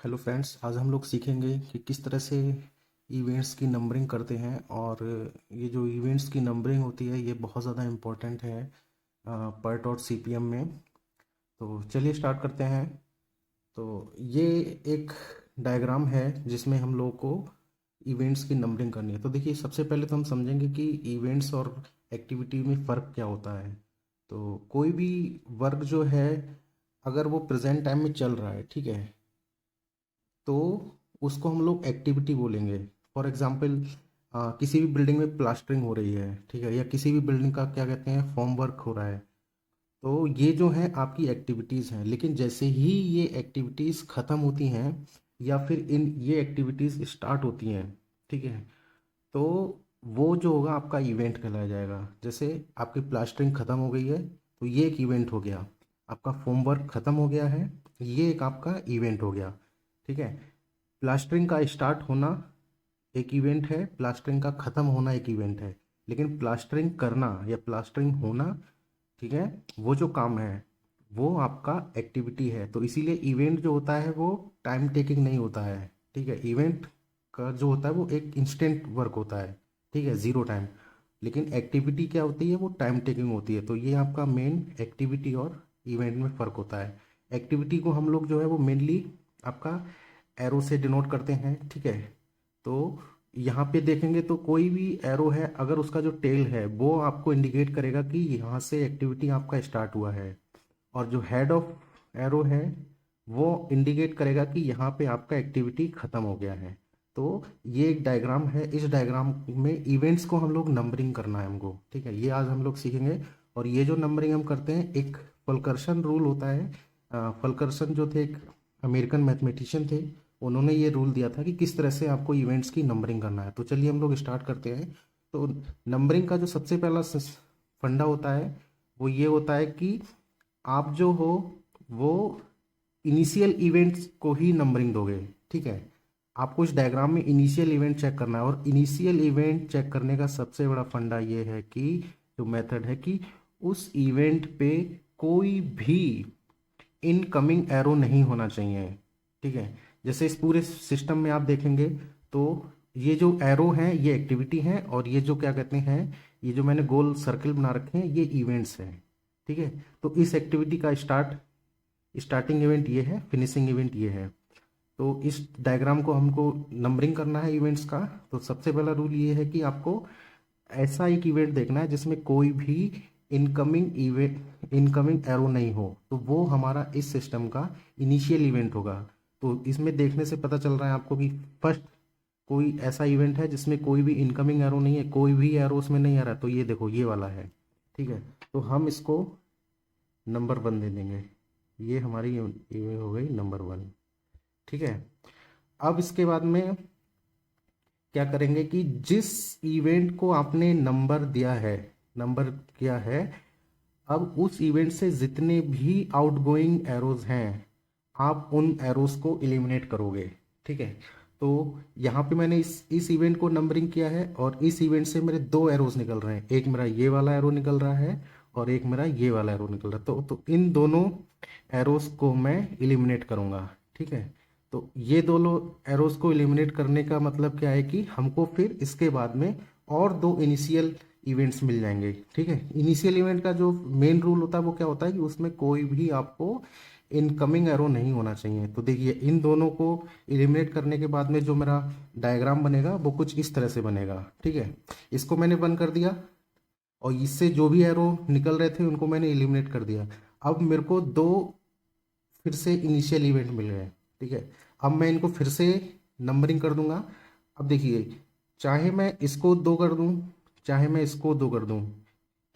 Hello friends, आज हम लोग सीखेंगे कि किस तरह से इवेंट्स की नंबरिंग करते हैं। और ये जो इवेंट्स की नंबरिंग होती है ये बहुत ज़्यादा इम्पोर्टेंट है पर्ट और सीपीएम में। तो चलिए स्टार्ट करते हैं। तो ये एक डायग्राम है जिसमें हम लोग को इवेंट्स की नंबरिंग करनी है। तो देखिए, सबसे पहले तो हम समझेंगे कि इवेंट्स और एक्टिविटी में फ़र्क क्या होता है। तो कोई भी वर्क जो है, अगर वो प्रेजेंट टाइम में चल रहा है, ठीक है, तो उसको हम लोग एक्टिविटी बोलेंगे। फॉर एग्जांपल, किसी भी बिल्डिंग में प्लास्टरिंग हो रही है, ठीक है, या किसी भी बिल्डिंग का क्या कहते हैं फॉर्म वर्क हो रहा है, तो ये जो है आपकी एक्टिविटीज़ हैं। लेकिन जैसे ही ये एक्टिविटीज़ ख़त्म होती हैं या फिर इन ये एक्टिविटीज़ स्टार्ट होती हैं, ठीक है, तो वो जो होगा आपका इवेंट कहलाया जाएगा। जैसे आपकी प्लास्टरिंग ख़त्म हो गई है तो ये एक इवेंट हो गया। आपका फॉर्म वर्क ख़त्म हो गया है, ये एक आपका इवेंट हो गया। ठीक है, प्लास्टरिंग का स्टार्ट होना एक इवेंट है, प्लास्टरिंग का ख़त्म होना एक इवेंट है। लेकिन प्लास्टरिंग करना या प्लास्टरिंग होना, ठीक है, वो जो काम है वो आपका एक्टिविटी है। तो इसीलिए इवेंट जो होता है वो टाइम टेकिंग नहीं होता है। ठीक है, इवेंट का जो होता है वो एक इंस्टेंट वर्क होता है, ठीक है, ज़ीरो टाइम। लेकिन एक्टिविटी क्या होती है, वो टाइम टेकिंग होती है। तो ये आपका मेन एक्टिविटी और इवेंट में फ़र्क होता है। एक्टिविटी को हम लोग जो है वो मेनली आपका एरो से डिनोट करते हैं, ठीक है। तो यहाँ पे देखेंगे तो कोई भी एरो है, अगर उसका जो टेल है वो आपको इंडिकेट करेगा कि यहाँ से एक्टिविटी आपका स्टार्ट हुआ है, और जो हेड ऑफ एरो है वो इंडिकेट करेगा कि यहाँ पे आपका एक्टिविटी ख़त्म हो गया है। तो ये एक डायग्राम है, इस डायग्राम में इवेंट्स को हम लोग नंबरिंग करना है हमको, ठीक है, ये आज हम लोग सीखेंगे। और ये जो नंबरिंग हम करते हैं, एक फलकर्सन रूल होता है। फलकर्सन जो थे एक अमेरिकन मैथमेटिशियन थे, उन्होंने ये रूल दिया था कि किस तरह से आपको इवेंट्स की नंबरिंग करना है। तो चलिए हम लोग स्टार्ट करते हैं। तो नंबरिंग का जो सबसे पहला फंडा होता है वो ये होता है कि आप जो हो वो इनिशियल इवेंट्स को ही नंबरिंग दोगे, ठीक है। आपको इस डायग्राम में इनिशियल इवेंट चेक करना है, और इनिशियल इवेंट चेक करने का सबसे बड़ा फंडा ये है कि जो मेथड है कि उस इवेंट पे कोई भी इनकमिंग एरो नहीं होना चाहिए, ठीक है। जैसे इस पूरे सिस्टम में आप देखेंगे तो ये जो एरो हैं ये एक्टिविटी हैं, और ये जो क्या कहते हैं, ये जो मैंने गोल सर्कल बना रखे हैं ये इवेंट्स हैं, ठीक है। तो इस एक्टिविटी का स्टार्टिंग इवेंट ये है, फिनिशिंग इवेंट ये है। तो इस डायग्राम को हमको नंबरिंग करना है इवेंट्स का। तो सबसे पहला रूल ये है कि आपको ऐसा एक इवेंट देखना है जिसमें कोई भी इनकमिंग एरो नहीं हो, तो वो हमारा इस सिस्टम का इनिशियल इवेंट होगा। तो इसमें देखने से पता चल रहा है आपको कि फर्स्ट कोई ऐसा इवेंट है जिसमें कोई भी इनकमिंग एरो नहीं है, कोई भी एरो उसमें नहीं आ रहा, तो ये देखो ये वाला है, ठीक है। तो हम इसको नंबर 1 दे देंगे। ये हमारी ये हो गई नंबर 1, ठीक है। अब इसके बाद में क्या करेंगे कि जिस इवेंट को आपने नंबर दिया है, नंबर किया है, अब उस इवेंट से जितने भी आउटगोइंग एरोज हैं आप उन एरोज को एलिमिनेट करोगे, ठीक है। तो यहाँ पे मैंने इस इवेंट को नंबरिंग किया है, और इस इवेंट से मेरे दो एरोज निकल रहे हैं, एक मेरा ये वाला एरो निकल रहा है और एक मेरा ये वाला एरो निकल रहा है। तो इन दोनों एरोज को मैं एलिमिनेट करूँगा, ठीक है। तो ये दोनों एरोज को एलिमिनेट करने का मतलब क्या है कि हमको फिर इसके बाद में और दो इनिशियल इवेंट्स मिल जाएंगे, ठीक है। इनिशियल इवेंट का जो मेन रूल होता है वो क्या होता है कि उसमें कोई भी आपको इनकमिंग एरो नहीं होना चाहिए। तो देखिए, इन दोनों को एलिमिनेट करने के बाद में जो मेरा डायग्राम बनेगा वो कुछ इस तरह से बनेगा, ठीक है। इसको मैंने बंद कर दिया, और इससे जो भी एरो निकल रहे थे उनको मैंने एलिमिनेट कर दिया। अब मेरे को दो फिर से इनिशियल इवेंट मिल गए, ठीक है। अब मैं इनको फिर से नंबरिंग कर दूंगा। अब देखिए, चाहे मैं इसको 2 कर दूं, चाहे मैं इसको 2 कर दूं,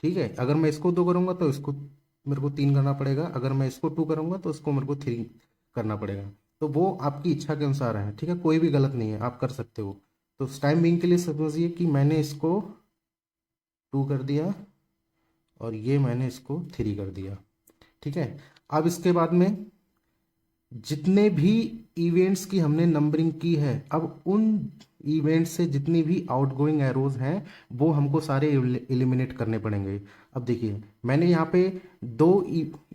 ठीक है। अगर मैं इसको 2 करूंगा तो इसको मेरे को 3 करना पड़ेगा, अगर मैं इसको 2 करूंगा तो इसको मेरे को 3 करना पड़ेगा। तो वो आपकी इच्छा के अनुसार है, ठीक है, कोई भी गलत नहीं है, आप कर सकते हो। तो उस टाइम बिंग के लिए समझिए कि मैंने इसको 2 कर दिया और ये मैंने इसको 3 कर दिया, ठीक है। अब इसके बाद में जितने भी इवेंट्स की हमने नंबरिंग की है, अब उन इवेंट से जितनी भी आउटगोइंग एरोज हैं वो हमको सारे एलिमिनेट करने पड़ेंगे। अब देखिए मैंने यहाँ पे दो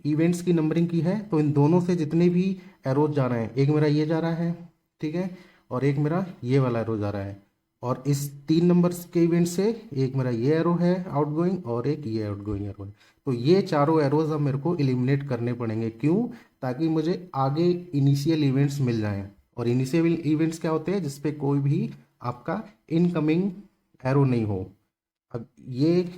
इवेंट्स की नंबरिंग की है, तो इन दोनों से जितने भी एरोज जा रहे हैं, एक मेरा ये जा रहा है, ठीक है, और एक मेरा ये वाला एरो जा रहा है, और इस 3 नंबर्स के इवेंट से एक मेरा ये एरो है आउटगोइंग और एक ये आउटगोइंग एरो है। तो ये चारों एरोज अब मेरे को एलिमिनेट करने पड़ेंगे। क्यों? ताकि मुझे आगे इनिशियल इवेंट्स मिल जाएं। और इनिशियल इवेंट्स क्या होते हैं? जिसपे कोई भी आपका इनकमिंग एरो नहीं हो। अब ये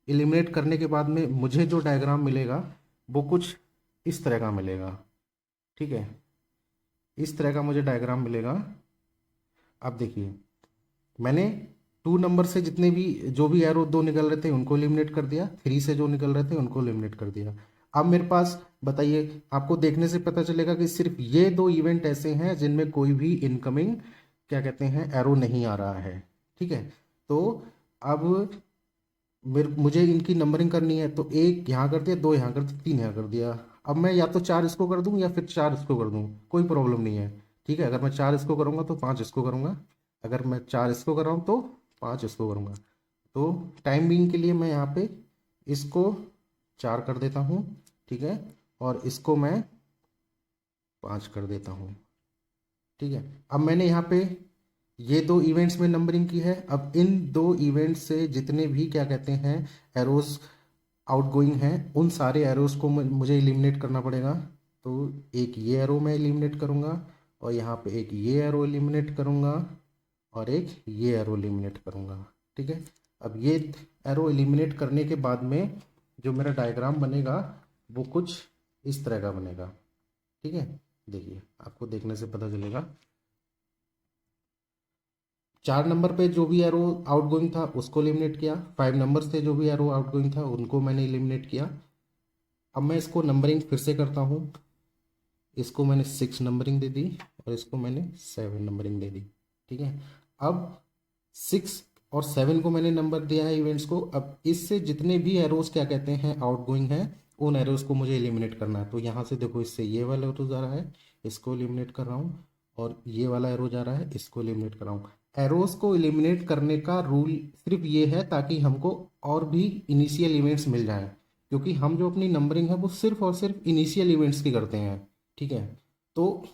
एलिमिनेट करने के बाद में मुझे जो डायग्राम मिलेगा वो कुछ इस तरह का मिलेगा, ठीक है, इस तरह का मुझे डायग्राम मिलेगा। अब देखिए मैंने 2 नंबर से जितने भी जो भी एरो दो निकल रहे थे उनको एलिमिनेट कर दिया, 3 से जो निकल रहे थे उनको एलिमिनेट कर दिया। अब मेरे पास बताइए, आपको देखने से पता चलेगा कि सिर्फ ये दो इवेंट ऐसे हैं जिनमें कोई भी इनकमिंग क्या कहते हैं एरो नहीं आ रहा है, ठीक है। तो अब मेरे मुझे इनकी नंबरिंग करनी है, तो एक यहाँ कर दिया, दो यहाँ कर दिया, तीन यहाँ कर दिया। अब मैं या तो 4 इसको कर दूं या फिर 4 इसको कर दूं, कोई प्रॉब्लम नहीं है, ठीक है। अगर मैं 4 इसको करूंगा तो 5 इसको करूंगा, अगर मैं 4 इसको कर रहा हूँ तो 5 इसको करूंगा। तो टाइम बीइंग के लिए मैं यहाँ पे इसको 4 कर देता हूँ, ठीक है, और इसको मैं 5 कर देता हूँ, ठीक है। अब मैंने यहाँ पे ये दो इवेंट्स में नंबरिंग की है। अब इन दो इवेंट्स से जितने भी क्या कहते हैं एरोज आउटगोइंग हैं, उन सारे एरोज को मुझे एलिमिनेट करना पड़ेगा। तो एक ये एरो मैं एलिमिनेट करूँगा, और यहाँ पे एक ये एरो एलिमिनेट करूँगा, और एक ये एरो एलिमिनेट करूँगा, ठीक है। अब ये एरो एलिमिनेट करने के बाद में जो मेरा डायग्राम बनेगा वो कुछ इस तरह का बनेगा, ठीक है। देखिए आपको देखने से पता चलेगा, 4 नंबर पे जो भी एरो आउटगोइंग था उसको एलिमिनेट किया, 5 नंबर से जो भी एरो आउटगोइंग था उनको मैंने एलिमिनेट किया। अब मैं इसको नंबरिंग फिर से करता हूँ, इसको मैंने 6 नंबरिंग दे दी और इसको मैंने 7 नंबरिंग दे दी, ठीक है। अब 6 और 7 को मैंने नंबर दिया है इवेंट्स को। अब इससे जितने भी एरोज क्या कहते हैं आउटगोइंग हैं, उन एरोज को मुझे एलिमिनेट करना है। तो यहाँ से देखो, इससे ये वाला एरो जा रहा है, इसको एलिमिनेट कर रहा हूँ, और ये वाला एरो जा रहा है, इसको एलिमिनेट कर रहा हूँ। एरोज को एलिमिनेट करने का रूल सिर्फ ये है ताकि हमको और भी इनिशियल इवेंट्स मिल जाएं, क्योंकि हम जो अपनी नंबरिंग है वो सिर्फ और सिर्फ इनिशियल इवेंट्स की करते हैं, ठीक है। तो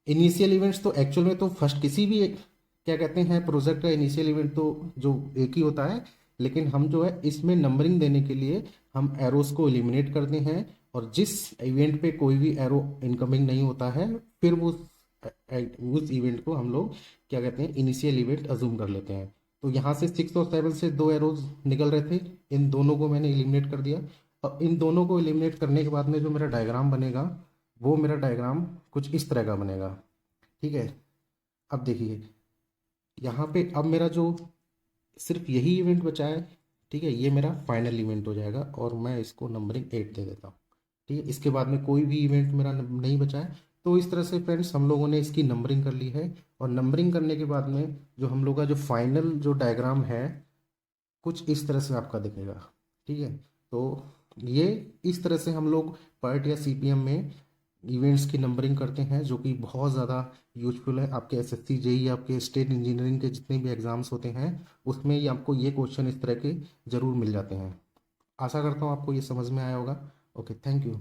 इनिशियल इवेंट्स तो एक्चुअल में तो फर्स्ट किसी भी क्या कहते हैं प्रोजेक्ट का इनिशियल इवेंट तो जो एक ही होता है, लेकिन हम जो है इसमें नंबरिंग देने के लिए हम एरोस को एलिमिनेट करते हैं, और जिस इवेंट पे कोई भी एरो इनकमिंग नहीं होता है फिर वो उस इवेंट को हम लोग क्या कहते हैं इनिशियल इवेंट अजूम कर लेते हैं। तो यहाँ से 6 और 7 से दो एरोज निकल रहे थे, इन दोनों को मैंने एलिमिनेट कर दिया। और इन दोनों को एलिमिनेट करने के बाद में जो मेरा डायग्राम बनेगा वो मेरा डायग्राम कुछ इस तरह का बनेगा, ठीक है। अब देखिए यहाँ पे अब मेरा जो सिर्फ यही इवेंट बचा है, ठीक है, ये मेरा फाइनल इवेंट हो जाएगा, और मैं इसको नंबरिंग 8 दे देता हूँ, ठीक है। इसके बाद में कोई भी इवेंट मेरा नहीं बचा है। तो इस तरह से फ्रेंड्स हम लोगों ने इसकी नंबरिंग कर ली है, और नंबरिंग करने के बाद में जो हम लोग का जो फाइनल जो डायग्राम है कुछ इस तरह से आपका दिखेगा, ठीक है। तो ये इस तरह से हम लोग पर्ट या सीपीएम में इवेंट्स की नंबरिंग करते हैं, जो कि बहुत ज़्यादा यूजफुल है। आपके एसएससी जेई आपके स्टेट इंजीनियरिंग के जितने भी एग्जाम्स होते हैं उसमें ये आपको ये क्वेश्चन इस तरह के ज़रूर मिल जाते हैं। आशा करता हूँ आपको ये समझ में आया होगा। Okay, thank you.